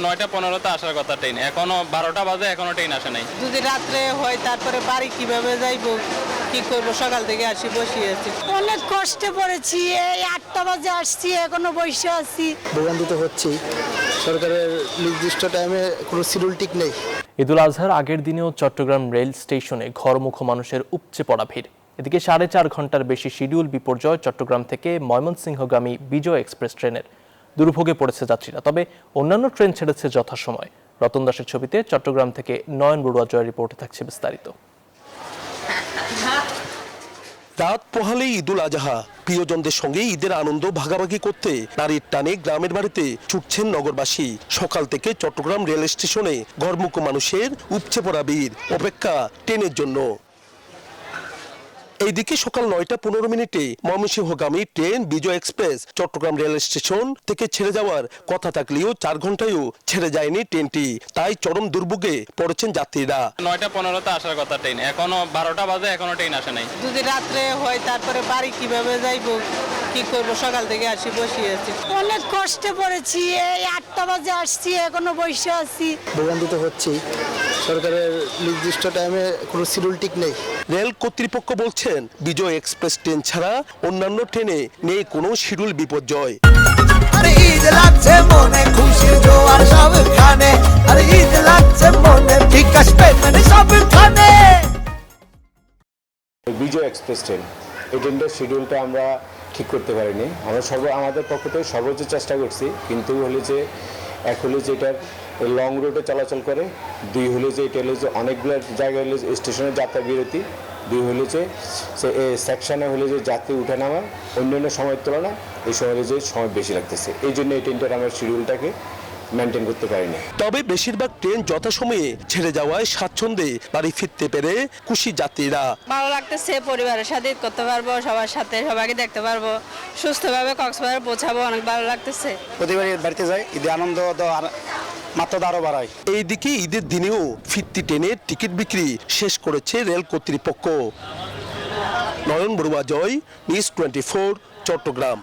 9:15-তে আসার কথা ট্রেন, এখনো 12টা বাজে, এখনো ট্রেন আসে নাই। যদি রাত্রে হয় তারপরে বাড়ি কিভাবে যাইবো, কি করবো, সকাল থেকে আসি বসে আছি। অনেক কষ্টে পড়েছি, এই 8টা বাজে আসছি, এখনো বসে আছি। ভোগান্তিত হচ্ছি, সরকারের নির্দিষ্ট টাইমে কোনো শিডিউল ঠিক নেই। ঈদুল আজহার আগের দিনেও চট্টগ্রাম রেল স্টেশনে ঘরমুখো মানুষের উপচে পড়া ভিড়। এদিকে 4.5 ঘন্টার বেশি শিডিউল বিপর্যয় চট্টগ্রাম থেকে ময়মনসিংহগামী বিজয় এক্সপ্রেস ট্রেনের। দুর্ভোগে পড়েছে যাত্রীরা, তবে অন্যান্য ট্রেন ছেড়েছে যথাসময়। রতন দাসের ছবিতে চট্টগ্রাম থেকে নয়ন বড়ুয়া জয়ের রিপোর্টে থাকছে বিস্তারিত। রাত পোহালেই ঈদুল আজহা, প্রিয়জনদের সঙ্গে ঈদের আনন্দ ভাগাভাগি করতে নারীর টানে গ্রামের বাড়িতে ছুটছেন নগরবাসী। সকাল থেকে চট্টগ্রাম রেল স্টেশনে ঘরমুখো মানুষের উপচে পড়া ভিড়, অপেক্ষা ট্রেনের জন্য। এইদিকে সকাল 9:15 ময়মনসিংহগামী ট্রেন বিজয় এক্সপ্রেস চট্টগ্রাম রেল স্টেশন থেকে ছেড়ে যাওয়ার কথা থাকলেও 4 ঘন্টায়ও ছেড়ে যায়নি ট্রেনটি। তাই চরম দুর্ভোগে পড়েছেন যাত্রীরা। 9:15-তে আসার কথা ট্রেন, এখনো 12টা বাজে, এখনো ট্রেন আসে নাই। যদি রাত্রে হয় তারপরে বাড়ি কিভাবে যাইবো, কি করবো, সকাল থেকে আসি বসে আছি। অনেক কষ্টে পড়েছি, এই 8টা বাজে আসছি, এখনো বসে আছি। ভোগান্তিত হচ্ছি, সরকারের নির্দিষ্ট টাইমে কোনো শিডিউল ঠিক নেই। রেল কর্তৃপক্ষ বলছেন বিজয় এক্সপ্রেস ট্রেন ছাড়া অন্যান্য ট্রেনে নেই কোনো শিডিউল বিপর্যয়। আরে ঈদ লাগছে মনে, খুশির জোয়ার সবখানে। আরে ঈদ লাগছে মনে, বিকাশ পেমেন্ট সবখানে। বিজয় এক্সপ্রেস ট্রেন, এই ট্রেনটার শিডিউলটা আমরা ঠিক করতে পারিনি। আমরা আমাদের পক্ষ থেকে সর্বোচ্চ চেষ্টা করছি, কিন্তু হলে যে এক হলে যে এটার লং রুটে চলাচল করে, 2 হলে যে এটা হলে যে অনেকগুলো জায়গায় হলে স্টেশনের যাত্রা বিরতি, 2 হলে যে সেকশনে হলে যে যাত্রী উঠে নামার অন্যান্য সময়ের তুলনায় এই সময় যে সময় বেশি লাগতেছে। এই জন্য এই ট্রেনটার আমরা শিডিউলটাকে মেনটেন করতে পারিনি। তবে বেশিরভাগ ট্রেন যথাসময়ে ছেড়ে যাওয়ায় স্বাচ্ছন্দ্যে বাড়ি ফিরতে পেরে খুশি যাত্রীরা। ভালো লাগতেছে, পরিবারের সাথে ঈদ করতে পারবো, সবার সাথে সবাইকে দেখতে পারবো, সুস্থভাবে কক্সবাজার পৌঁছাবো, অনেক ভালো লাগতেছে। প্রতিবার বাড়িতে যাই, ঈদে আনন্দ তো মাত্রা আরো বাড়ায়। এইদিকে ঈদের দিনেও ফিরতি ট্রেনের টিকিট বিক্রি শেষ করেছে রেল কর্তৃপক্ষ। নয়ন বড়ুয়া জয়, নিউজ 24, চট্টগ্রাম।